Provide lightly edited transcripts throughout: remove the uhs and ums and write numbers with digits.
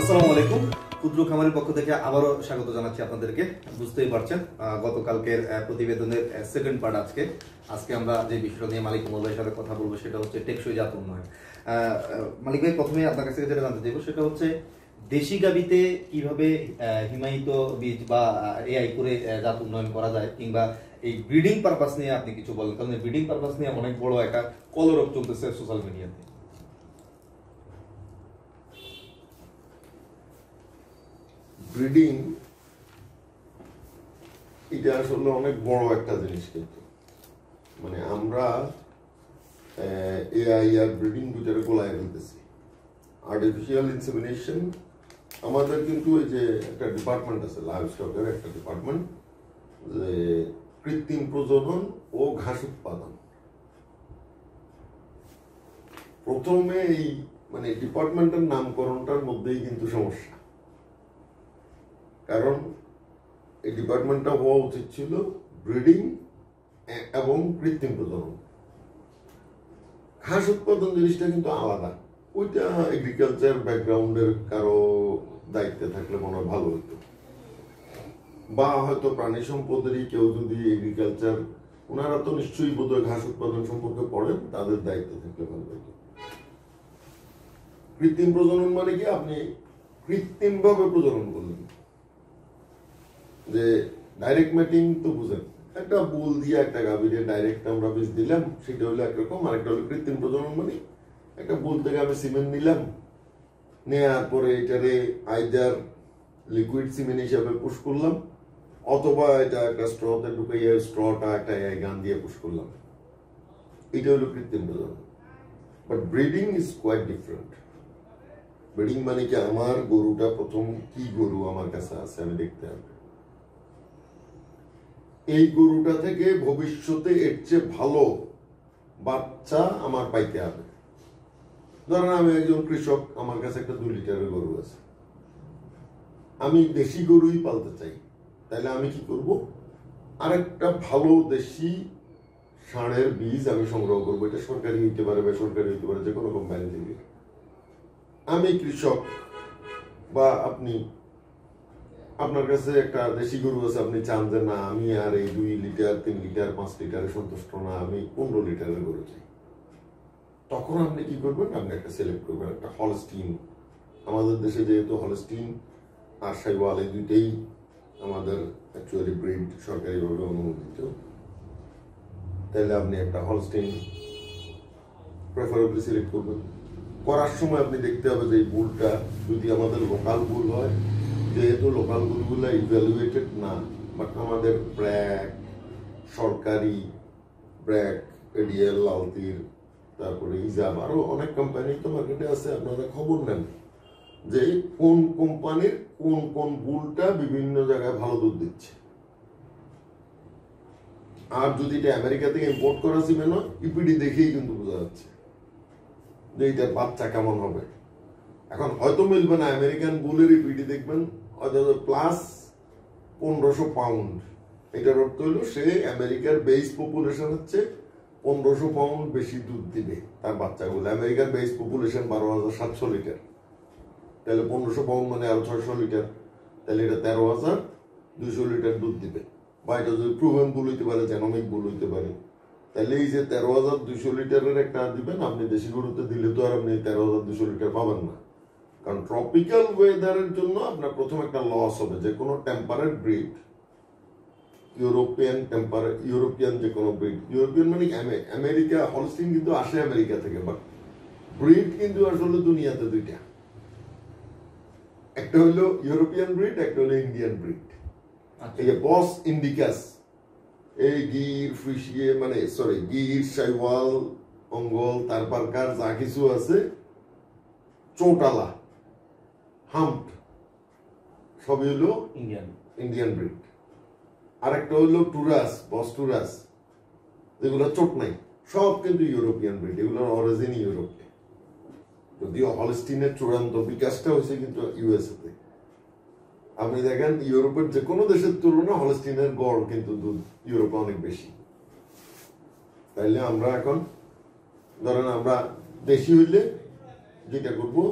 আসসালামু আলাইকুম। ক্ষুদ্র খামারের পক্ষ থেকে আবারও স্বাগত জানাচ্ছি আপনাদেরকে। বুঝতেই পারছেন গতকালকের প্রতিবেদনের সেকেন্ড পার্ট আজকে আমরা যে বিষয়টা নিয়ে মালিক মোল্লা ভাইয়ের সাথে কথা বলবো সেটা হচ্ছে টেকসই জাত উন্নয়ন। মালিক ভাই, প্রথমে আপনার কাছে যেটা জানতে চাইবো সেটা হচ্ছে দেশি গাভীতে কিভাবে হিমায়িত বীজ বা এআই করে জাত উন্নয়ন করা যায়, কিংবা এই ব্রিডিং পারপাস নিয়ে আপনি কিছু বলেন, কারণ ব্রিডিং পারপাস নিয়ে অনেক বড় একটা কলরব চলতেছে সোশ্যাল মিডিয়াতে। ব্রিডিং এটা আসলে অনেক বড় একটা জিনিস, কিন্তু মানে আমরা এআই আর ব্রিডিং দুটারে গোলায় ফেলতেছি। আর্টিফিশিয়াল ইনসেমিনেশন আমাদের কিন্তু এই যে একটা ডিপার্টমেন্ট আছে, লাইভ স্টকের একটা ডিপার্টমেন্ট, যে কৃত্রিম প্রজনন ও ঘাস উৎপাদন। প্রথমে এই মানে ডিপার্টমেন্টের নামকরণটার মধ্যেই কিন্তু সমস্যা, কারণ এই ডিপার্টমেন্টটা হওয়া উচিত ছিল ব্রিডিং এবং কৃত্রিম প্রজনন। ঘাস উৎপাদন জিনিসটা কিন্তু আলাদা, ওইটা এগ্রিকালচার ব্যাকগ্রাউন্ডের কারো দায়িত্বে থাকলে মনে হয় ভালো হতো, বা হয়তো প্রাণী সম্পদেরই কেউ যদি এগ্রিকালচার, ওনারা তো নিশ্চয়ই বোধহয় ঘাস উৎপাদন সম্পর্কে পড়েন, তাদের দায়িত্বে থাকলে ভালো হতো। কৃত্রিম প্রজনন মানে কি, আপনি কৃত্রিম ভাবে প্রজনন করলেন, যে ডাইরেক্ট ম্যাটিং তো বুঝেন, একটা বুল দিয়ে একটা গাভীরে ডাইরেক্ট আমরা বীজ দিলাম, সেটা হলো একরকম। আর একটা হলো কৃত্রিম প্রজনন, মানে একটা বুল থেকে আমি সিমেন্ট নিলাম, নেওয়ার পরে এটারে আইদার লিকুইড সিমেন্ট হিসাবে পুশ করলাম, অথবা এটা একটা স্ট্রতে ঢুকাইয়া স্ট্রটা একটা গান দিয়ে পুশ করলাম। এটা হলো কৃত্রিম প্রজনন। But breeding is quite different. Breeding মানে কি, আমার গরুটা প্রথম কি গরু আমার কাছে আছে আমি দেখতে হবে, এই গরুটা থেকে ভবিষ্যতে এর চেয়ে ভালো বাচ্চা আমার পাইতে হবে। ধরেন আমি একজন কৃষক, আমার কাছে একটা 2 লিটারের গরু আছে, আমি দেশি গরুই পালতে চাই, তাহলে আমি কি করব, আরেকটা ভালো দেশি ষাঁড়ের বীজ আমি সংগ্রহ করবো। এটা সরকারি হইতে পারে, বেসরকারি হইতে পারে, যে কোনো কোম্পানি থেকে। আমি কৃষক বা আপনি, আপনার কাছে একটা দেশি গরু আছে, আপনি চান যে না আমি আর এই 2 লিটার 3 লিটার 5 লিটারে সন্তুষ্ট না, আমি 15 লিটারের গরু চাই। তখন আপনি কি করবেন, আপনি একটা সিলেক্ট করবেন একটা হলস্টিন। আমাদের দেশে যেহেতু হলস্টিন আর শাইওয়াল এই দুইটাই আমাদের অ্যাকচুয়ালি ব্রিড সরকারিভাবে অনুমোদিত, তাহলে আপনি একটা হলস্টিন প্রেফারেবলি সিলেক্ট করবেন। করার সময় আপনি দেখতে হবে যে এই বুলটা যদি আমাদের লোকাল বুল হয়, যেহেতু লোকাল বুলগুলো ইভ্যালুয়েটেড না, বাট আমাদের ব্র্যাক, সরকারি ব্র্যাক, এডিএল, লালতির, তারপরে ইজাব, আরো অনেক কোম্পানি তো মার্কেটে আছে, আপনারা খবর নেন যে কোন কোম্পানির কোন কোন বুলটা বিভিন্ন জায়গায় ভালো দুধ দিচ্ছে। আর যদি এটা আমেরিকা থেকে ইম্পোর্ট করা সিমেন্ট, ইপিডি দেখেই কিন্তু বোঝা যাচ্ছে যে এটার বাচ্চা কেমন হবে। এখন হয়তো মিলবে না, আমেরিকান বুলের ইপিডি দেখবেন প্লাস 1500 পাউন্ড। এটার অর্থ হলো সে আমেরিকার বেস পপুলেশন হচ্ছে 1500 পাউন্ড বেশি দুধ দিবে তার বাচ্চাগুলো। আমেরিকার বেস পপুলেশন 12,700 লিটার, তাহলে 1500 পাউন্ড মানে আরো 600 লিটার, তাহলে এটা 13,200 লিটার দুধ দিবে। বা এটা যদি প্রুভেন বুল হইতে পারে, জেনোমিক বুল হইতে পারে, তাহলে এই যে 13,200 লিটারের একটা দিবেন, আপনি দেশি গরুতে দিলে তো আর আপনি 13,200 লিটার পাবেন না। কারণ ট্রপিক্যাল ওয়েদারের জন্য আপনার প্রথম একটা লস হবে। যে কোনো টেম্পারেট ব্রিড, ইউরোপিয়ান যে কোনো ব্রিড, ইউরোপিয়ান মানে আমেরিকা, হলস্টিন কিন্তু আসে আমেরিকা থেকে, বাট ব্রিড কিন্তু আসলে দুনিয়াতে দুইটা, একটা হলো ইউরোপিয়ান ব্রিড, একটা হলো ইন্ডিয়ান ব্রিড। এই যে বস ইন্ডিকাস, এই গির ফ্রিশিয়ে মানে সরি গির, শাইওয়াল, অঙ্গল, তারপারকার যা কিছু আছে, চৌটালা, হাম্প, সবই হলো ইন্ডিয়ান ব্রিড। আরেকটা হলো টুরাস, বস টুরাস, যেগুলো চোট নাই, সব কিন্তু ইউরোপিয়ান ব্রিড, এগুলোর অরিজিন ইউরোপে। যদিও হলস্টিনের চূড়ান্ত বিকাশটা হয়েছে কিন্তু ইউএসএ তে। আপনি দেখেন ইউরোপের যে কোনো দেশের তুলনায় হলস্টিনের গড় কিন্তু দুধ ইউরোপে অনেক বেশি। তাইলে আমরা এখন ধরেন আমরা দেশি হইলে যেটা করবো,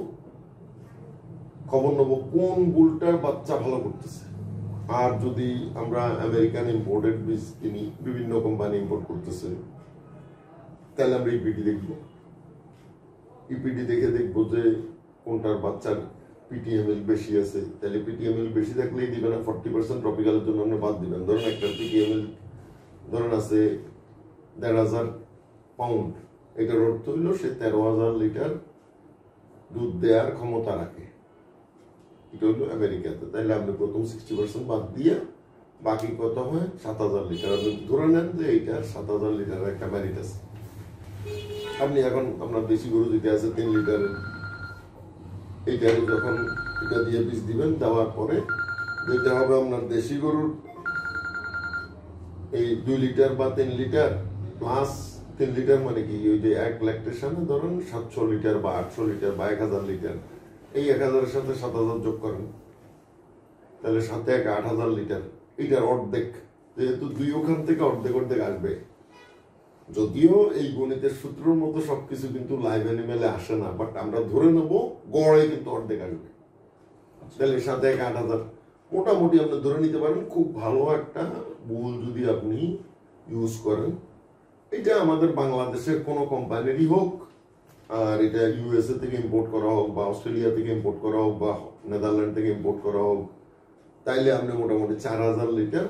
খবর নেবো কোন বুলটার বাচ্চা ভালো করতেছে। আর যদি আমরা আমেরিকান ইম্পোর্টেড বীজ কিনি, বিভিন্ন কোম্পানি ইম্পোর্ট করতেছে, তাহলে আমরা ইপিডি দেখবো। ইপিডি দেখে দেখবো যে কোনটার বাচ্চার পিটিএমএল বেশি আছে, তাহলে পিটিএমএল বেশি থাকলেই দিবেন না, 40% ট্রপিক্যালের জন্য আপনি বাদ দিবেন। ধরুন একটা পিটিএমএল ধরেন আছে ১,৫০০ পাউন্ড, এটার অর্থ হইল সে ১৩,০০০ লিটার দুধ দেওয়ার ক্ষমতা রাখে। এটা হলো আমেরিকাতে। তাইলে আপনি প্রথম 60% বাদ দিয়ে বাকি কত হয় ৭,০০০ লিটার। আপনি ধরে নেন যে এইটার ৭,০০০ লিটার একটা মেরিট আছে। আপনি এখন আপনার দেশি গরু যেটা আছে ৩ লিটারের, এইটার যখন এটা দিয়ে বীজ দিবেন, দেওয়ার পরে যেটা হবে আপনার দেশি গরুর এই ২ লিটার বা ৩ লিটার প্লাস ৩ লিটার মানে কি, ওই যে ১ ল্যাকটেশনে ধরেন ৭০০ লিটার বা ৮০০ লিটার বা ১,০০০ লিটার, এই ১,০০০-এর সাথে ৭,০০০ যোগ করেন, তাহলে ৭ × ১ = ৮,০০০ লিটার। এইটার অর্ধেক, যেহেতু ২ ওখান থেকে অর্ধেক অর্ধেক আসবে। যদিও এই গণিতের সূত্রের মতো সবকিছু কিন্তু লাইভ অ্যানিমেলে আসে না, বাট আমরা ধরে নেব গড়ে কিন্তু অর্ধেক আসবে। তাহলে ৭ × ১ = ৮,০০০ মোটামুটি আপনি ধরে নিতে পারেন। খুব ভালো একটা বুল যদি আপনি ইউজ করেন, এটা আমাদের বাংলাদেশের কোনো কোম্পানিরই হোক, আর এটা ইউএসএ থেকে ইম্পোর্ট করা হোক বা অস্ট্রেলিয়া থেকে ইম্পোর্ট করা হোক বা নেদারল্যান্ড থেকে ইম্পোর্ট করা হোক, তাইলে আপনি মোটামুটি ৪,০০০ লিটার,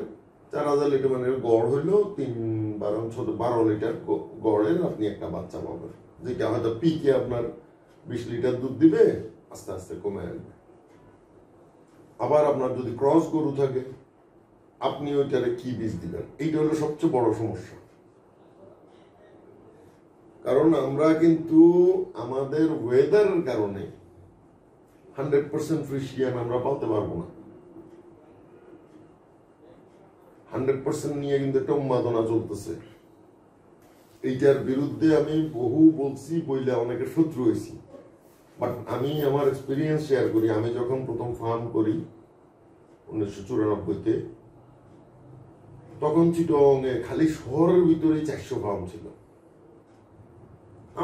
৪,০০০ লিটার মানে গড় হইলো ৩-১২ লিটার গড়ের আপনি একটা বাচ্চা পাবেন, যেটা হয়তো পিকে আপনার ২০ লিটার দুধ দিবে, আস্তে আস্তে কমে আসবে। আবার আপনার যদি ক্রস গরু থাকে, আপনি ওইটারে কি বীজ দিবেন, এইটা হলো সবচেয়ে বড় সমস্যা। কারণ আমরা কিন্তু আমাদের ওয়েদারের কারণে 100% ফ্রিশিয়ান আমরা পালতে পারবো না। 100% নিয়ে কিন্তু একটা উন্মাদনা চলতেছে। এইটার বিরুদ্ধে আমি বহু বলছি, বইলে অনেকের শত্রু হয়েছি, বাট আমি আমার এক্সপিরিয়েন্স শেয়ার করি। আমি যখন প্রথম ফার্ম করি 1994-তে, তখন চিটংয়ে খালি শহরের ভিতরেই 400 ফার্ম ছিল।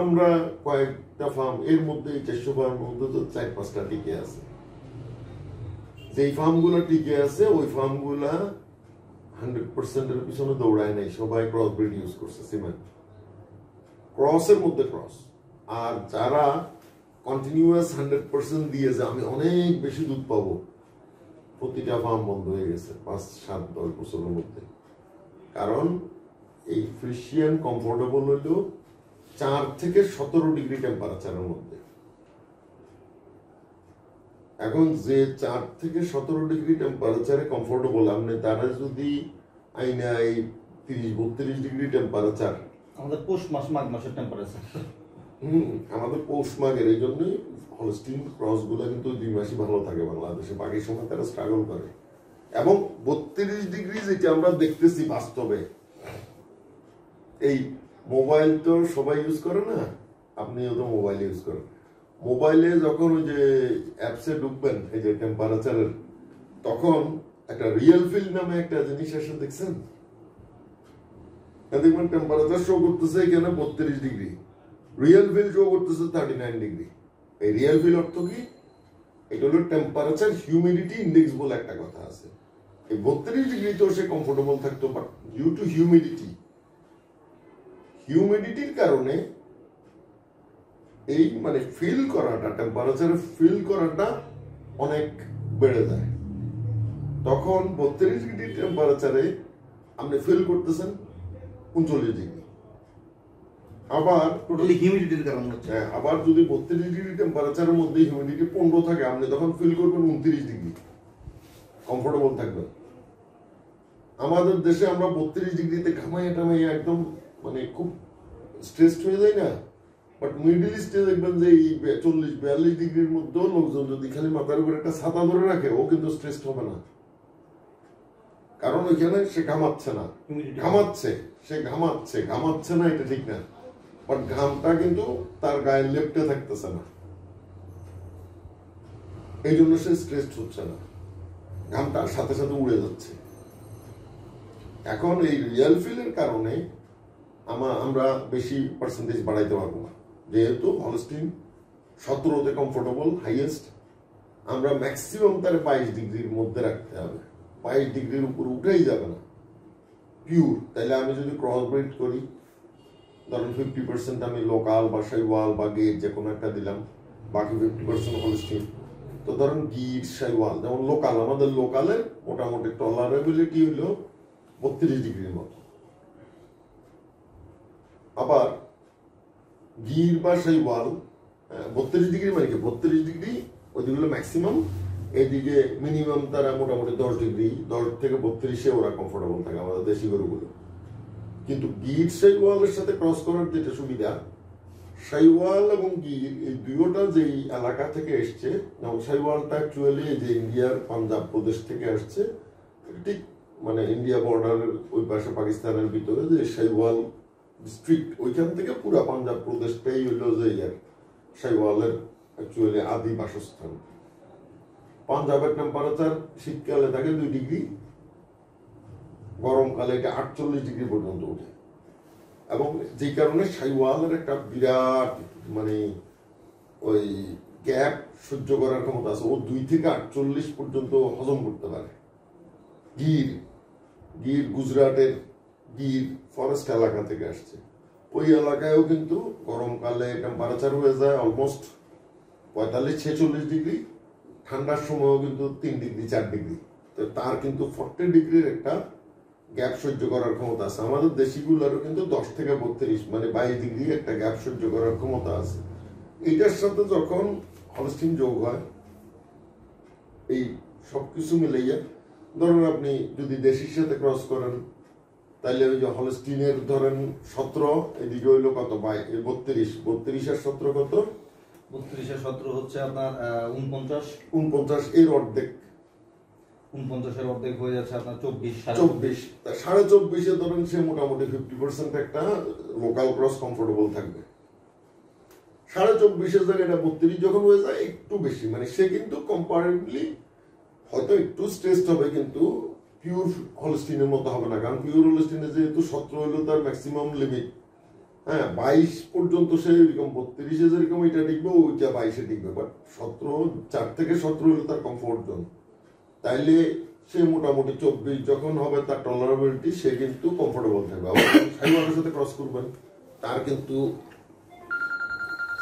আমরা কয়েকটা ফার্ম, এর মধ্যে 400 ফার্মের মধ্যে তো 4-5টা টিকে আছে। যেই ফার্মগুলো টিকে আছে, ওই ফার্মগুলা 100% এর পিছনে দৌড়ায় নাই, সবাই ক্রস ব্রিড ইউজ করছে, সিমেন্ট ক্রসের মধ্যে ক্রস। আর যারা কন্টিনিউয়াস 100% দিয়ে যে আমি অনেক বেশি দুধ পাবো, প্রতিটা ফার্ম বন্ধ হয়ে গেছে 5-7-10 বছরের মধ্যে। কারণ এই ফ্রিশিয়ান কমফোর্টেবল হইল 4 থেকে 17 ডিগ্রি টেম্পারেচারের মধ্যে। এখন যে 4 থেকে 17 ডিগ্রি টেম্পারেচারে কমফোর্টেবল, আপনি তারা যদি আইনা এই 30-32 ডিগ্রি টেম্পারেচার, আমাদের পৌষ মাস মাঘ মাসের টেম্পারেচার, আমাদের পৌষ মাঘের, এই জন্যই হলস্টিন ক্রস গুলো কিন্তু 2 মাসই ভালো থাকে বাংলাদেশে, বাকি সময় তারা স্ট্রাগল করে। এবং 32 ডিগ্রি যেটা আমরা দেখতেছি বাস্তবে, এই মোবাইল তো সবাই ইউজ করে না, আপনিও তো মোবাইল ইউজ করেন। মোবাইলে যখন ওই যে অ্যাপসে ঢুকবেন এই যে টেম্পারেচারের, তখন একটা রিয়েল ফিল নামে একটা জিনিস আসে, দেখছেন? দেখবেন টেম্পারেচার শো করতেছে এখানে 32 ডিগ্রি, রিয়েল ফিল শো করতেছে 39 ডিগ্রি। এই রিয়েল ফিল অর্থ কি? এটা হলো টেম্পারেচার হিউমিডিটি ইন্ডেক্স বলে একটা কথা আছে। এই 32 ডিগ্রি তো সে কমফোর্টেবল থাকতো, বাট ডিউ টু হিউমিডিটির কারণে এই মানে ফিল করাটা, টেম্পারেচার ফিল করাটা অনেক বেড়ে যায়। তখন 32 ডিগ্রি টেম্পারেচারে আপনি ফিল করতেছেন 39 ডিগ্রি। আবার টোটালি হিউমিডিটির কারণে হচ্ছে। আবার যদি 32 ডিগ্রি টেম্পারেচারের মধ্যে হিউমিডিটি 15 থাকে, আপনি তখন ফিল করবেন 29 ডিগ্রি, কমফোর্টেবল থাকবেন। আমাদের দেশে আমরা 32 ডিগ্রিতে ঘামাইয়া টামাইয়া একদম মানে খুব স্ট্রেসড হয়ে যায় না, বাট মিডল ইস্টে দেখবেন যে এই 40-42 ডিগ্রির মধ্যেও লোকজন যদি খালি মাথার উপর একটা ছাতা ধরে রাখে, ও কিন্তু স্ট্রেসড হবে না। কারণ ওইখানে সে ঘামাচ্ছে না, ঘামাচ্ছে না, এটা ঠিক না, বাট ঘামটা কিন্তু তার গায়ে লেপটে থাকতেছে না, এই জন্য সে স্ট্রেসড হচ্ছে না, ঘামটা সাথে সাথে উড়ে যাচ্ছে। এখন এই রিয়েল ফিলের কারণে আমরা বেশি পার্সেন্টেজ বাড়াইতে পারবো না, যেহেতু হলস্টিন 17-তে কমফোর্টেবল হাইয়েস্ট, আমরা ম্যাক্সিমাম তার 22 ডিগ্রির মধ্যে রাখতে হবে, 22 ডিগ্রির উপর উঠেই যাবে না পিওর। তাহলে আমি যদি ক্রস ব্রিড করি, ধরুন 50% আমি লোকাল বা শাইওয়াল বা গেট যে কোনো একটা দিলাম, বাকি 50% হলস্টিন। তো ধরুন গির শাইওয়াল যেমন লোকাল, আমাদের লোকালের মোটামুটি টলারেবিলিটি হলো 32 ডিগ্রির মতো। আবার গির বা শাইওয়াল 32 ডিগ্রি মানে কি 32 ডিগ্রি ওইদিকে ম্যাক্সিমাম, এদিকে মিনিমাম তারা মোটামুটি 10 ডিগ্রি, 10 থেকে 32-এ ওরা কমফোর্টেবল থাকে আমাদের দেশি গরুগুলো। কিন্তু গির শাইওয়ালের সাথে ক্রস করার যেটা সুবিধা, শাইওয়াল এবং গির এই দুইটা যেই এলাকা থেকে এসছে, যেমন শাইওয়ালটা অ্যাকচুয়ালি যে ইন্ডিয়ার পাঞ্জাব প্রদেশ থেকে আসছে, ঠিক মানে ইন্ডিয়া বর্ডারের ওই পাশে পাকিস্তানের ভিতরে যে শাইওয়াল ডিস্ট্রিক্ট, ওইখান থেকে পুরো পাঞ্জাব প্রদেশটাই হইলো যে শাইওয়ালের অ্যাকচুয়ালি আদি বাসস্থান। পাঞ্জাবের টেম্পারেচার শীতকালে থাকে 2 ডিগ্রি, গরমকালে এটা 48 ডিগ্রি পর্যন্ত ওঠে। এবং যে কারণে শাইওয়ালের একটা বিরাট মানে ওই গ্যাপ সহ্য করার ক্ষমতা আছে, ও 2 থেকে 48 পর্যন্ত হজম করতে পারে। গির গুজরাটের গির ফরেস্ট এলাকা থেকে আসছে, ওই এলাকায়ও কিন্তু গরমকালে টেম্পারেচার হয়ে যায় অলমোস্ট 45-46 ডিগ্রি, ঠান্ডার সময়ও কিন্তু 3 ডিগ্রি 4 ডিগ্রি। তো তার কিন্তু 40 ডিগ্রির একটা গ্যাপ সহ্য করার ক্ষমতা আছে। আমাদের দেশিগুলোরও কিন্তু 10 থেকে 32 মানে 22 ডিগ্রি একটা গ্যাপ সহ্য করার ক্ষমতা আছে। এইটার সাথে যখন হলস্টিন যোগ হয়, এই সবকিছু মিলাইয়া ধরেন আপনি যদি দেশির সাথে ক্রস করেন, তাইলে ওই যে হলস্টিনের ধরেন 17, এদিকে হইলো কত 32 আর 17 কত, 32 আর 17 হচ্ছে আপনার 49 এর অর্ধেক, 49 এর অর্ধেক হয়ে যাচ্ছে আপনার 24 24.5 ধরেন সে মোটামুটি 50% একটা লোকাল ক্রস কমফোর্টেবল থাকবে। 24.5 জায়গায় এটা 32 যখন হয়ে যায় একটু বেশি, মানে সে কিন্তু কম্পারেটিভলি হয়তো একটু স্ট্রেসড হবে, কিন্তু পিওর হলস্টিনের মতো হবে না। কারণ পিওর হলস্টিনে যেহেতু 17 হলো তার ম্যাক্সিমাম লিমিট, হ্যাঁ 22 পর্যন্ত সে এরকম 32-এ যেরকম এটা টিকবে ওইটা 22-এ টিকবে, বাট 4 থেকে 17 হলো তার কমফোর্ট জোন। তাইলে সে মোটামুটি 24 যখন হবে তার টলারেবিলিটি, সে কিন্তু কমফোর্টেবল থাকবে। আবার শাইওয়ালের সাথে ক্রস করবেন, তার কিন্তু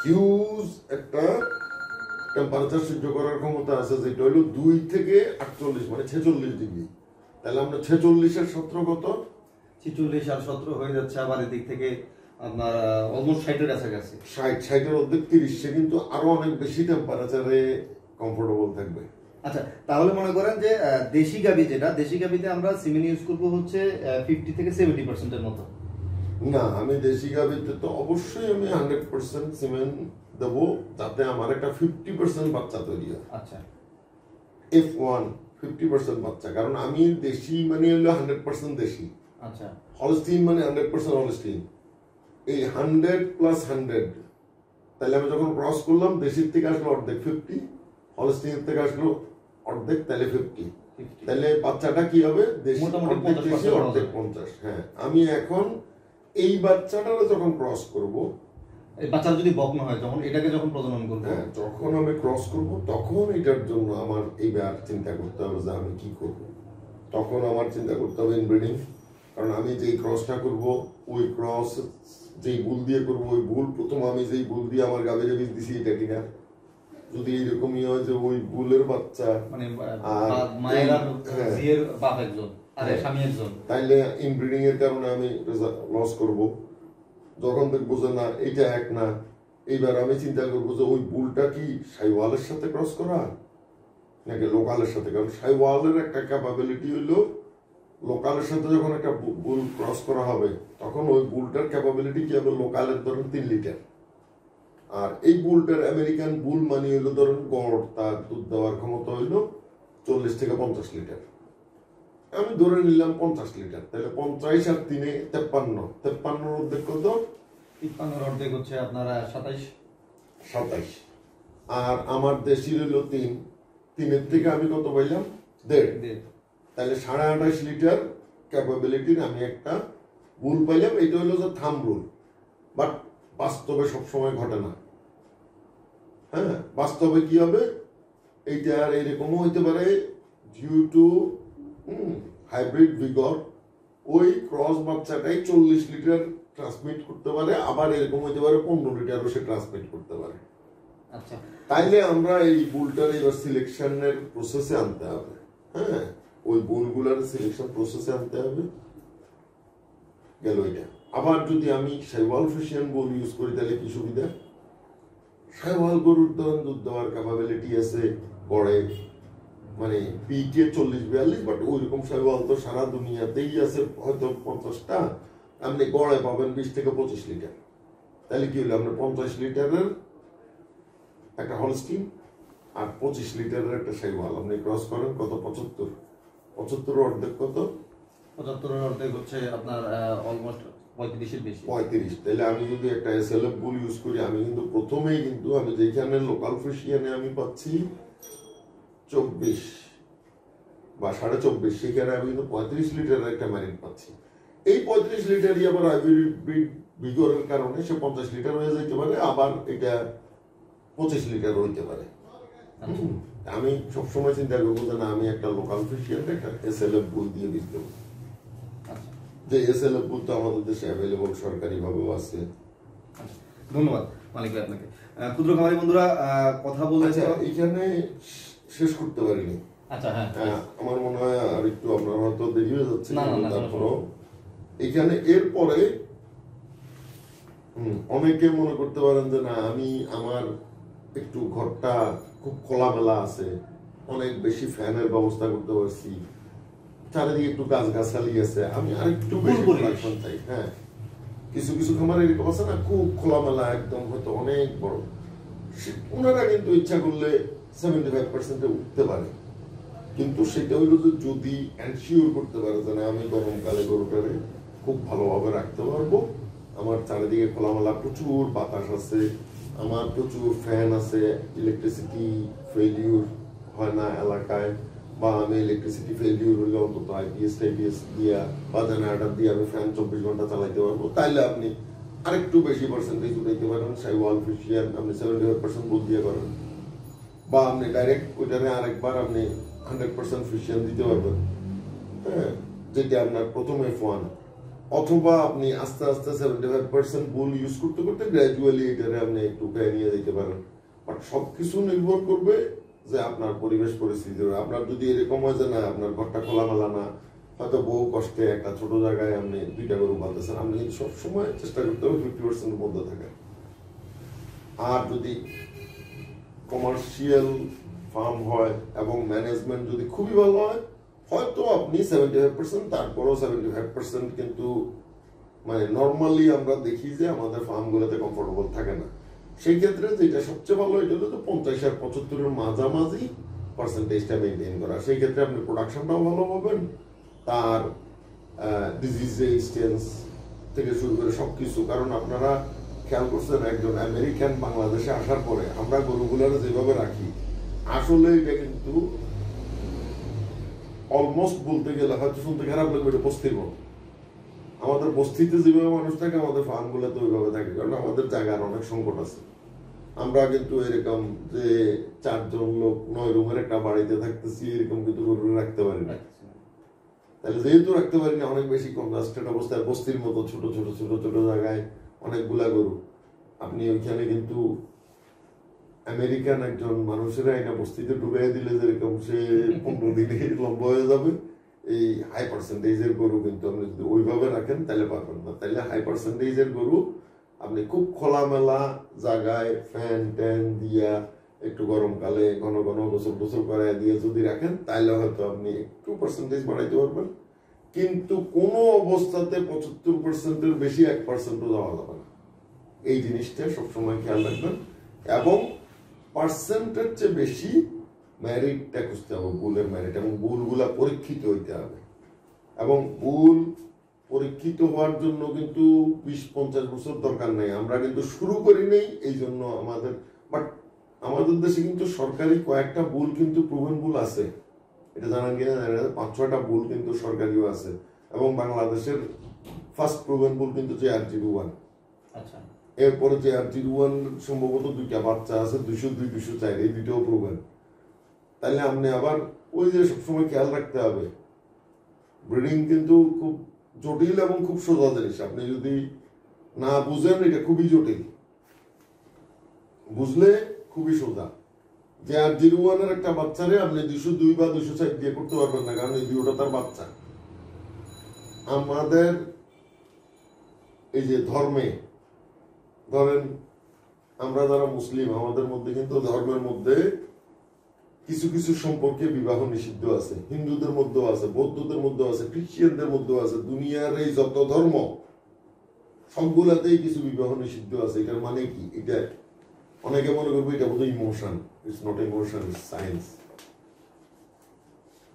হিউজ একটা টেম্পারেচার সহ্য করার ক্ষমতা আছে, যেটা হলো 2 থেকে 48 মানে 46 ডিগ্রি। তাহলে আমরা 46 আর 17 কত, 46 আর 17 হয়ে যাচ্ছে আবার এদিক থেকে আপনার অলমোস্ট 60 এর কাছাকাছি, 60 এর অর্ধেক 30, সে কিন্তু আরো অনেক বেশি টেম্পারেচারে কমফোর্টেবল থাকবে। আচ্ছা, তাহলে মনে করেন যে দেশি গাবি, যেটা দেশি গাবিতে আমরা সিমেন ইউজ করবো হচ্ছে 50 থেকে 70% এর মতো। না, আমি দেশি গাবিতে তো অবশ্যই আমি 100% সিমেন্ট দেবো, যাতে আমার একটা 50% বাচ্চা তৈরি হয়। আচ্ছা, F1 50% বাচ্চা, কারণ আমি দেশি মানে হলো 100% দেশি। আচ্ছা, হলস্টিন মানে 100% হলস্টিন। এই 100 প্লাস 100, তাহলে আমি যখন ক্রস করলাম দেশির থেকে আসলো অর্ধেক 50, হলস্টিনের থেকে আসলো অর্ধেক, তাহলে 50। তাহলে বাচ্চাটা কি হবে, দেশি অর্ধেক দেশি অর্ধেক 50। হ্যাঁ, আমি এখন এই বাচ্চাটা যখন ক্রস করব, এই বাচ্চা যদি বকনা হয় যখন, এটাকে যখন প্রজনন করব, হ্যাঁ যখন আমি ক্রস করব, তখন এটার জন্য আমার এইবার চিন্তা করতে হবে যে আমি কি করব। তখন আমার চিন্তা করতে হবে ইনব্রিডিং, কারণ আমি যেই ক্রসটা করব ওই ক্রস যেই বুল দিয়ে করব, ওই বুল প্রথম আমি যেই বুল দিয়ে আমার গাভীরে বীজ দিছি এটা কিনা, যদি এইরকমই হয় যে ওই বুলের বাচ্চা মানে মায়ের আর জিয়ের বাপ একজন আর স্বামী একজন, তাইলে ইনব্রিডিং এর কারণে আমি লস করব। যখন দেখবো যে না এটা এক না, এইবার আমি চিন্তা করবো যে ওই বুলটা কি শাইওয়ালের সাথে ক্রস করা নাকি লোকালের সাথে। কারণ শাইওয়ালের একটা ক্যাপাবিলিটি হইলো, লোকালের সাথে যখন একটা বুল ক্রস করা হবে তখন ওই বুলটার ক্যাপাবিলিটি কি হবে, লোকালের ধরুন 3 লিটার, আর এই বুলটার আমেরিকান বুল মানে হইলো ধরুন গড় তার দুধ দেওয়ার ক্ষমতা হইলো 40 থেকে 50 লিটার। আমি ধরে নিলাম 50 লিটার, তাহলে 50 আর 3-এ 53 অর্ধেক কত, 53 অর্ধেক হচ্ছে আপনার 27। আর আমার দেশি হইলো 3-এর থেকে আমি কত পাইলাম 1.5, তাহলে 28.5 লিটার ক্যাপাবিলিটির আমি একটা বুল পাইলাম। এটা হইলো যে থাম রুল, বাট বাস্তবে সবসময় ঘটে না। হ্যাঁ, বাস্তবে কি হবে, এইটার এরকমও হইতে পারে ডিউ টু হাইব্রিড ভিগর, ওই ক্রস বাচ্চাটাই 40 লিটার ট্রান্সমিট করতে পারে, আবার এরকম হইতে পারে 15 লিটারও সে ট্রান্সমিট করতে পারে। আচ্ছা, তাইলে আমরা এই বুলটার এবার সিলেকশনের প্রসেসে আনতে হবে। হ্যাঁ, ওই বুলগুলার সিলেকশন প্রসেসে আনতে হবে। গেল এটা। আবার যদি আমি শাইওয়াল ফ্রিশিয়ান বুল ইউজ করি তাহলে কি সুবিধা? শাইওয়াল গরুর ধরুন দুধ দেওয়ার ক্যাপাবিলিটি আছে গড়ে মানে পিকে 40-42, বাট ওইরকম শাইওয়াল তো সারা দুনিয়াতেই আছে হয়তো 50টা, আপনি গড়ে পাবেন 20 থেকে 25 লিটার। তাহলে কি হলো, আপনার 50 লিটারের একটা হলস্টিন আর 25 লিটারের একটা শাইওয়াল আপনি ক্রস করেন, কত? 75 অর্ধেক কত? 75 অর্ধেক হচ্ছে আপনার অলমোস্ট 35-এর বেশি। 35। তাহলে আমি যদি একটা এসএলএফ বুল ইউজ করি, আমি কিন্তু প্রথমেই কিন্তু আমি যেখানে লোকাল ফ্রিশিয়ানে আমি পাচ্ছি 24 বা 24.5, সেখানে আমি কিন্তু 35 লিটারের একটা ম্যারিন পাচ্ছি। এই 35 লিটারই আবার হাইব্রিড ভিগরের কারণে সে 50 লিটার হয়ে যেতে পারে, আবার এটা 25 লিটার হইতে পারে। আমি সবসময় চিন্তা করবো যে না, আমি একটা লোকাল ফ্রিশিয়ান একটা এসএলএফ বুল দিয়ে দিতে দেবো। যে এসএলএফ বুল তো আমাদের দেশে অ্যাভেলেবল সরকারি ভাবেও আছে। ধন্যবাদ মালিক ভাই আপনাকে। ক্ষুদ্র খামারি বন্ধুরা কথা বলে এখানে শেষ করতে পারিনি। আচ্ছা, হ্যাঁ, আমার মনে হয় আর একটু আপনার হয়তো দেরি হয়ে যাচ্ছে। তারপরও এখানে এরপরে অনেকে মনে করতে পারেন যে না, আমি আমার একটু ঘরটা খুব খোলামেলা আছে, অনেক বেশি ফ্যানের ব্যবস্থা করতে পারছি, চারিদিকে একটু গাছগাছালি আছে, আমি আর একটু বেশি প্রোডাকশন চাই। হ্যাঁ, কিছু কিছু খামার এরকম আছে না, খুব খোলামেলা একদম, হয়তো অনেক বড়, ওনারা কিন্তু ইচ্ছা করলে 75% উঠতে পারে। কিন্তু সেটা হইলো যে যদি এনশিওর করতে পারে যে না, আমি গরমকালে গরুটারে খুব ভালোভাবে রাখতে পারবো, আমার চারিদিকে খোলামেলা প্রচুর বাতাস আছে, আমার প্রচুর ফ্যান আছে, ইলেকট্রিসিটি ফেলিউর হয় না এলাকায়, বা আমি ইলেকট্রিসিটি ফেলিউর হলে অন্তত আইপিএস দিয়া বা জেনারেটর দিয়ে আমি ফ্যান 24 ঘন্টা চালাইতে পারবো, তাইলে আপনি আরেকটু বেশি পার্সেন্টেজ উঠাইতে পারেন। শাইওয়াল ফ্রিশিয়ান আপনি 75% বুল দিয়ে করেন, বা আপনি ডাইরেক্ট ওইটারে আরেকবার আপনি 100% ফ্রিশিয়ান দিতে পারবেন। হ্যাঁ, যেটা আপনার প্রথম F1, অথবা আপনি আস্তে আস্তে 75% বুল ইউজ করতে করতে গ্র্যাজুয়ালি এটারে আপনি একটু উঠায় নিয়ে যেতে পারেন। বাট সবকিছু নির্ভর করবে যে আপনার পরিবেশ পরিস্থিতি। আপনার যদি এরকম হয় যে না, আপনার ঘরটা খোলামেলা না, হয়তো বহু কষ্টে একটা ছোট জায়গায় আপনি 2টা গরু পালতেছেন, আপনি কিন্তু সবসময় চেষ্টা করতে হবে 50% এর মধ্যে থাকার। আর যদি কমার্শিয়াল ফার্ম হয় এবং ম্যানেজমেন্ট যদি খুবই ভালো হয়, হয়তো আপনি 75%, তারপরও 75% কিন্তু মানে নর্মালি আমরা দেখি যে আমাদের ফার্মগুলোতে কমফোর্টেবল থাকে না। সেই ক্ষেত্রে যেটা সবচেয়ে ভালো, এটা হলো 50 আর 75-এর মাঝামাঝি পার্সেন্টেজটা মেনটেন করা। সেই ক্ষেত্রে আপনি প্রোডাকশনটাও ভালো পাবেন, তার ডিজিজ রেজিস্ট্যান্স থেকে শুরু করে সবকিছু। কারণ আপনারা খেয়াল করছেন, একজন আমেরিকান বাংলাদেশে আসার পরে আমরা গরুগুলোর যেভাবে রাখি, আসলে এটা কিন্তু অলমোস্ট বলতে গেলে হয়তো শুনতে খারাপ লাগবে, এটা বস্তির মতো। আমাদের বস্তিতে যেভাবে মানুষ থাকে, আমাদের ফার্ম গুলোতে ওইভাবে থাকে, কারণ আমাদের জায়গার অনেক সংকট আছে। আমরা কিন্তু এরকম যে 4 জন লোক 9 রুমের একটা বাড়িতে থাকতেছি, এরকম কিন্তু গরু রাখতে পারি না। তাহলে যেহেতু রাখতে পারি না, অনেক বেশি কনজাস্টেড অবস্থায় বস্তির মতো ছোট ছোট ছোট ছোট জায়গায় অনেকগুলা গরু, আপনি ওইখানে কিন্তু আমেরিকান একজন মানুষেরা এটা বস্তিতে ঢুকাই দিলে যেরকম সে 15 দিনে লম্বা হয়ে যাবে, এই হাই পার্সেন্টেজের গরু কিন্তু আপনি যদি ওইভাবে রাখেন তাহলে পারবেন না। তাহলে হাই পার্সেন্টেজের গরু আপনি খুব খোলামেলা জায়গায় ফ্যান ট্যান দিয়া, একটু গরমকালে ঘন ঘন গোসল টোসল করাই দিয়ে যদি রাখেন, তাহলে হয়তো আপনি একটু পার্সেন্টেজ বাড়াইতে পারবেন। কিন্তু কোনো অবস্থাতে 75%-এর বেশি 1%-ও যাওয়া যাবে না। এই জিনিসটা সবসময় খেয়াল রাখবেন। এবং পার্সেন্টের চেয়ে বেশি ম্যারিটটা খুঁজতে হবে, বুলের ম্যারিট, এবং বুলগুলা পরীক্ষিত হইতে হবে। এবং বুল পরীক্ষিত হওয়ার জন্য কিন্তু 20-50 বছর দরকার নেই। আমরা কিন্তু শুরু করি নেই এই জন্য আমাদের, বাট আমাদের দেশে কিন্তু সরকারি কয়েকটা বুল কিন্তু প্রুভেন বুল আছে, এটা জানান কিনা জানেন, 5-6টা বুল কিন্তু সরকারিও আছে। এবং বাংলাদেশের ফার্স্ট প্রুভেন বুল কিন্তু JR01। আচ্ছা, এরপরে JR01 সম্ভবত 2টা বাচ্চা আছে, 202, 204, এই 2টাও প্রুভেন। তাহলে আপনি আবার ওই যে সবসময় খেয়াল রাখতে হবে, ব্রিডিং কিন্তু খুব জটিল এবং খুব সোজা জিনিস। আপনি যদি না বুঝেন এটা খুবই জটিল, বুঝলে খুবই সোজা। যে আর 01 একটা বাচ্চারে আপনি 202 বা 204 দিয়ে করতে পারবেন না, কারণ এই দুটোটা তার বাচ্চা। আমাদের এই যে ধর্মে ধরেন আমরা যারা মুসলিম, আমাদের মধ্যে কিন্তু ধর্মের মধ্যে কিছু কিছু সম্পর্কে বিবাহ নিষিদ্ধ আছে, হিন্দুদের মধ্যেও আছে, বৌদ্ধদের মধ্যেও আছে, খ্রিস্টানদের মধ্যেও আছে। দুনিয়ার এই যত ধর্ম সবগুলাতেই কিছু বিবাহ নিষিদ্ধ আছে। এটার মানে কি? এটা অনেকে মনে করবে এটা বোধহয় emotion. It's not emotion, it's science.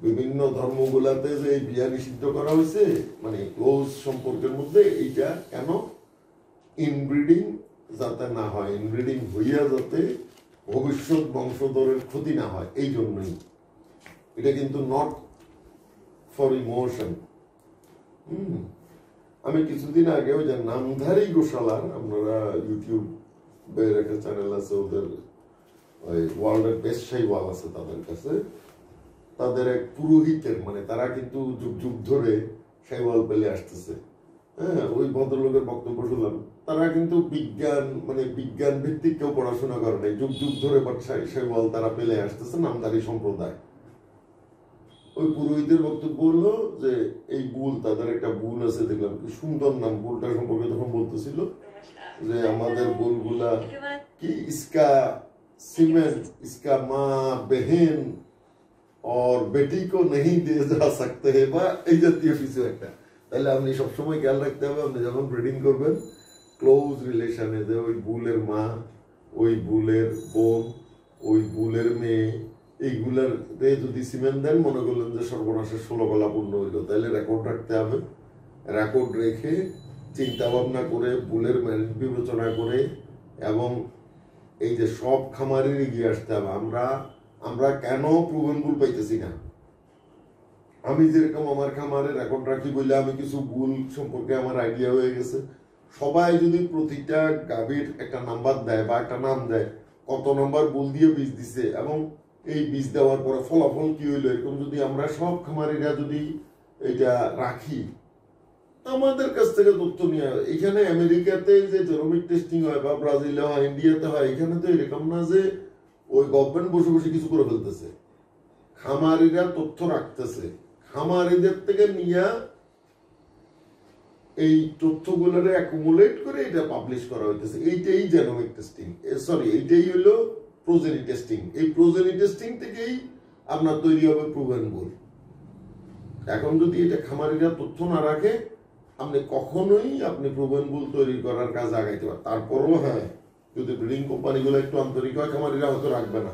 বিভিন্ন ধর্মগুলাতে যে বিয়া নিষিদ্ধ করা হয়েছে, মানে ক্লোজ সম্পর্কের মধ্যে, এইটা কেন? ইনব্রিডিং যাতে না হয়, ইনব্রিডিং হইয়া যাতে ভবিষ্যৎ বংশধরের ক্ষতি না হয়, এই জন্যই। এটা কিন্তু নট ফর ইমোশন। আমি কিছুদিন আগে ওই যে নামধারী গোশালার, আপনারা ইউটিউবের একটা চ্যানেল আছে ওদের, ওই ওয়ার্ল্ডের বেস্ট শাইওয়াল আছে তাদের কাছে, তাদের এক পুরোহিতের, মানে তারা কিন্তু যুগ যুগ ধরে শাইওয়াল পেলে আসতেছে। হ্যাঁ, ওই ভদ্রলোকের বক্তব্য শুনলাম, তারা কিন্তু বিজ্ঞান, মানে বিজ্ঞান ভিত্তিক কেউ পড়াশোনা করে নাই, যুগ যুগ ধরে শাইওয়াল তারা পেলে আসতেছে, নামধারী সম্প্রদায়। ওই পুরোহিতের বক্তব্য হলো যে এই বুল, তাদের একটা বুল আছে, দেখলাম কি সুন্দর নাম। বুলটা সম্পর্কে তখন বলতেছিল যে আমাদের বুলগুলা কি ইসকা सीमेंट, इसका माँ बहन और बेटी को नहीं दे जा सकते हैं, বা এই জাতীয় কিছু একটা। তাহলে আপনি সবসময় খেয়াল রাখতে হবে, আপনি যখন ব্রিডিং করবেন ক্লোজ রিলেশনে, যে ওই বুলের মা, ওই বুলের বোন, ওই বুলের মেয়ে, এইগুলার যদি সিমেন্ট দেন, মনে করলেন যে সর্বনাশের 16 গলা পূর্ণ হইল, তাহলে রেকর্ড রাখতে হবে। রেকর্ড রেখে চিন্তা ভাবনা করে, বুলের মেরিট বিবেচনা করে, এবং এই যে সব খামারের এগিয়ে আসতে হবে। আমরা কেন প্রুভেন বুল পাইতেছি না? আমি যেরকম আমার খামারে রেকর্ড রাখি বলে আমি কিছু বুল সম্পর্কে আমার আইডিয়া হয়ে গেছে। সবাই যদি প্রতিটা গাভীর একটা নাম্বার দেয় বা একটা নাম দেয়, কত নম্বর বুল দিয়ে বীজ দিছে এবং এই বীজ দেওয়ার পরে ফলাফল কি হইলো, এরকম যদি আমরা সব খামারিরা যদি এটা রাখি, আমাদের কাছ থেকে তথ্য নিয়ে। এখানে আমেরিকাতে যে জেনোমিক টেস্টিং হয় বা ব্রাজিলে হয়, ইন্ডিয়াতে হয়, এখানে তো এরকম না যে ওই গভর্নমেন্ট বসে বসে কিছু করে ফেলতেছে। খামারিরা তথ্য রাখতেছে, খামারিদের থেকে নিয়ে এই তথ্যগুলোরে অ্যাকুমুলেট করে এটা পাবলিশ করা হইতেছে। এইটাই জেনোমিক টেস্টিং, সরি এইটাই হলো প্রোজেনি টেস্টিং। এই প্রোজেনি টেস্টিং থেকেই আপনার তৈরি হবে প্রুভেন বুল। এখন যদি এটা খামারিরা তথ্য না রাখে, আপনি কখনোই আপনি প্রুভেন বুল তৈরি করার কাজ আগাইতে পারেন। তারপরও হ্যাঁ, যদি ব্রিডিং কোম্পানিগুলো একটু আন্তরিক হয়, খামারিরা হয়তো রাখবে না।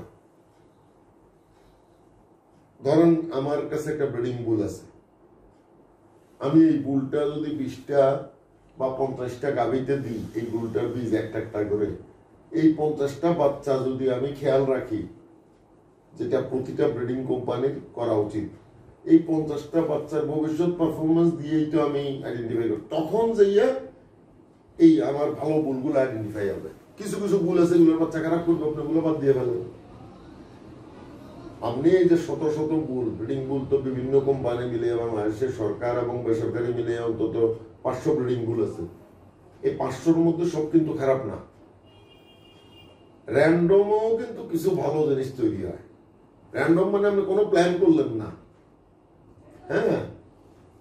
ধরেন আমার কাছে একটা ব্রিডিং বুল আছে, আমি এই বুলটা যদি 20টা বা 50টা গাভীতে দিই, এই বুলটার বীজ একটা একটা করে, এই 50টা বাচ্চা যদি আমি খেয়াল রাখি, যেটা প্রতিটা ব্রিডিং কোম্পানির করা উচিত, এই 50টা বাচ্চার ভবিষ্যৎ পারফরমেন্স দিয়েই তো আমি আইডেন্টিফাই করি। তখন যাইয়া এই আমার ভালো বুলগুলো আইডেন্টিফাই হবে। কিছু কিছু বুল আছে, এগুলোর বাচ্চা খারাপ করবে, আপনি ওগুলো বাদ দিয়ে ফেলেন। আপনি এই যে শত শত বুল, ব্রিডিং বুল তো বিভিন্ন কোম্পানি মিলে, বাংলাদেশের সরকার এবং বেসরকারি মিলে অন্তত 500 ব্রিডিং বুল আছে। এই 500-র মধ্যে সব কিন্তু খারাপ না। র্যান্ডমও কিন্তু কিছু ভালো জিনিস তৈরি হয়। র্যান্ডম মানে আপনি কোনো প্ল্যান করলেন না, হ্যাঁ,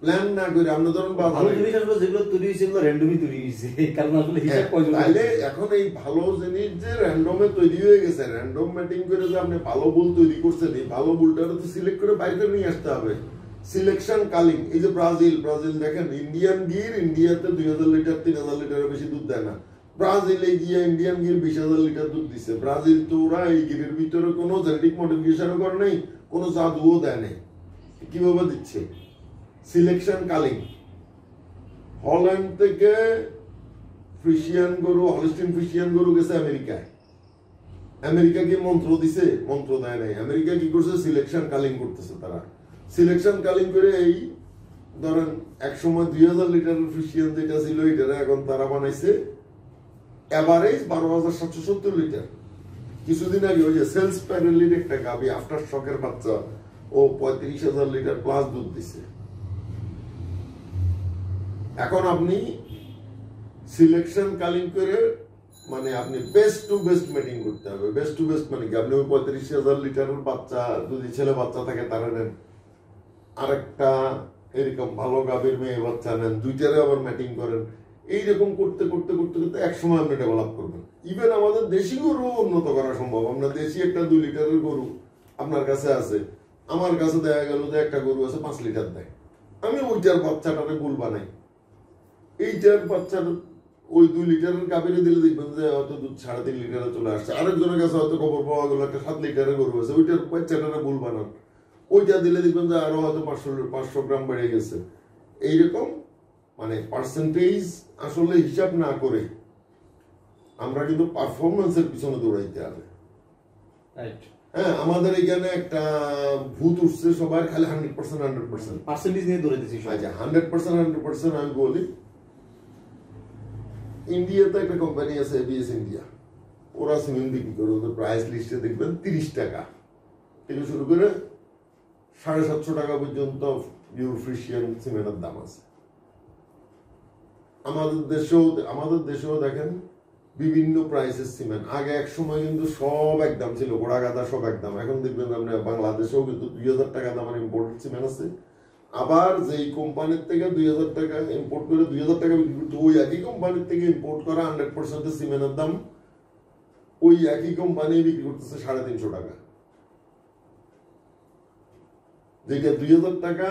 প্ল্যান না করে আপনি ধরুন ভালো জিনিস আসলে যেগুলো তৈরি হয়েছে এগুলো র্যান্ডমই তৈরি হয়েছে, কারণ আসলে হিসাব কয়জন। তাইলে এখন এই ভালো জিনিস যে র্যান্ডমে তৈরি হয়ে গেছে, র্যান্ডম ম্যাটিং করে যে আপনি ভালো বুল তৈরি করছেন, এই ভালো বুলটারে তো সিলেক্ট করে বাইরে নিয়ে আসতে হবে। সিলেকশন কালিং, এই যে ব্রাজিল দেখেন, ইন্ডিয়ান গির ইন্ডিয়াতে 2000 লিটার 3000 লিটারের বেশি দুধ দেয় না। ব্রাজিলে গিয়ে ইন্ডিয়ান গির 20,000 লিটার দুধ দিচ্ছে। ব্রাজিল তো ওরা এই গিরের ভিতরে কোনো জেনেটিক মডিফিকেশনও করে নেই, কোনো জাদুও দেয় নেই। কিভাবে দিচ্ছে? সিলেকশন কালিং। হল্যান্ড থেকে ফ্রিশিয়ান গরু, হলস্টিন ফ্রিশিয়ান গরু গেছে আমেরিকায়। আমেরিকা কি মন্ত্র দিছে? মন্ত্র দেয় নাই। আমেরিকা কি করছে? সিলেকশন কালিং করতেছে তারা। সিলেকশন কালিং করে এই ধরেন একসময় 2000 লিটারের ফ্রিশিয়ান যেটা ছিল, এটা এখন তারা বানাইছে এভারেজ 12,770 লিটার। কিছুদিন আগে ওই যে সেলস প্যানেলের একটা গাভী আফটার শকের বাচ্চা, ও 35,000 লিটার প্লাস দুধ দিছে। এখন আপনি সিলেকশন কালিং করে মানে আপনি বেস্ট টু বেস্ট মিটিং করতে হবে। বেস্ট টু বেস্ট মানে কি, আপনি ওই 35,000 লিটারের বাচ্চা যদি ছেলে বাচ্চা থাকে তারা নেন, আরেকটা এরকম ভালো গাভীর মেয়ে বাচ্চা নেন, দুইটারে আবার ম্যাটিং করেন। এইরকম করতে করতে করতে করতে এক সময় আপনি ডেভেলপ করবেন। ইভেন আমাদের দেশি গরু উন্নত করা সম্ভব। আমরা দেশি একটা 2 লিটারের গরু আপনার কাছে আছে, আমার কাছে দেখা গেল যে একটা গরু আছে 5 লিটার দেয়, আমি ওইটার বাচ্চাটারে গুল বানাই, এইটার বাচ্চার ওই 2 লিটারের গাভীরে দিলে দেখবেন যে হয়তো দুধ 3.5 লিটারে চলে আসছে। আরেকজনের কাছে হয়তো খবর পাওয়া গেল একটা 7 লিটারের গরু আছে, ওইটার বাচ্চাটারে গুল বানান, ওইটা দিলে দেখবেন যে আরো হয়তো 500 গ্রাম বেড়ে গেছে। এইরকম মানে পার্সেন্টেজ আসলে হিসাব না করে আমরা কিন্তু পারফরমেন্সের পিছনে দৌড়াইতে হবে। হ্যাঁ, আমাদের এখানে একটা ভূত উঠছে সবার, খালি 100% পার্সেন্টেজ নিয়ে দৌড়াইতেছি। আচ্ছা, 100% আমি বলি, ইন্ডিয়াতে একটা কোম্পানি আছে এবিএস ইন্ডিয়া, ওরা সিমেন্ট বিক্রি করে, ওদের প্রাইস লিস্টে দেখবেন 30 টাকা থেকে শুরু করে 750 টাকা পর্যন্ত পিওর ফ্রিশিয়ান সিমেন্টের দাম আছে। আমাদের দেশেও দেখেন বিভিন্ন প্রাইসের সিমেন্ট। আগে এক সময় কিন্তু সব একদম ছিল, গোড়া গাদা সব একদম। এখন দেখবেন আপনি বাংলাদেশেও কিন্তু 2000 টাকা দামের ইম্পোর্টেড সিমেন্ট আছে। আবার যেই কোম্পানির থেকে 2000 টাকা ইম্পোর্ট করে 2000 টাকা বিক্রি করতে, ওই একই কোম্পানির থেকে ইম্পোর্ট করা 100% সিমেন্টের দাম ওই একই কোম্পানি বিক্রি করতেছে 350 টাকা। যেটা 2000 টাকা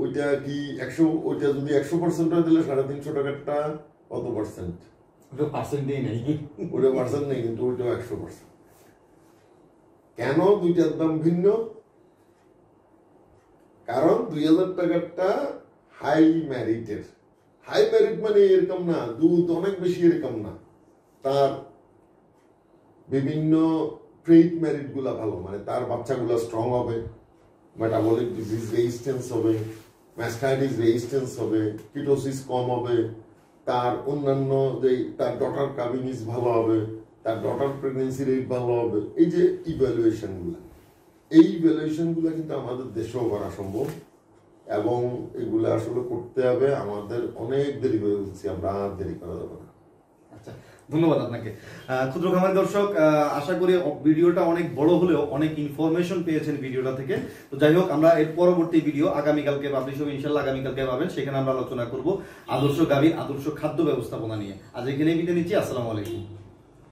ওইটা কি 100, ওইটা যদি 100% হয় তাহলে 350 টাকারটা কত পার্সেন্ট? ওটা পার্সেন্টই নেই, ওটা পার্সেন্ট নেই, কিন্তু ওইটা 100%। কেন দুইটার দাম ভিন্ন? কারণ 2000 টাকারটা হাই ম্যারিটের। হাই ম্যারিট মানে এরকম না দুধ অনেক বেশি, এরকম না, তার বিভিন্ন ট্রেড ম্যারিট গুলা ভালো, মানে তার বাচ্চাগুলা স্ট্রং হবে, মেটাবলিক ডিজিজ রেজিস্ট্যান্স হবে, ম্যাস্টাইটিস রেজিস্ট্যান্স হবে, কিটোসিস কম হবে, তার অন্যান্য যে তার ডটার কাবিনিস ভালো হবে, তার ডটার প্রেগনেন্সি রেট ভালো হবে। এই যে ইভ্যালুয়েশনগুলা, এই ইভ্যালুয়েশনগুলা কিন্তু আমাদের দেশেও করা সম্ভব, এবং এগুলো আসলে করতে হবে। আমাদের অনেক দেরি হয়ে গেছে, আমরা আর দেরি করা যাবে না। আচ্ছা, ধন্যবাদ আপনাকে। ক্ষুদ্র খামারি দর্শক, আশা করি ভিডিওটা অনেক বড় হলেও অনেক ইনফরমেশন পেয়েছেন ভিডিওটা থেকে। তো যাই হোক, আমরা এর পরবর্তী ভিডিও আগামীকালকে পাবলিশ হবে ইনশাল্লাহ, আগামীকালকে পাবেন। সেখানে আমরা আলোচনা করব আদর্শ গাভীর আদর্শ খাদ্য ব্যবস্থাপনা নিয়ে। আজ এখানেই বিদায় নিচ্ছি। আসসালামু আলাইকুম।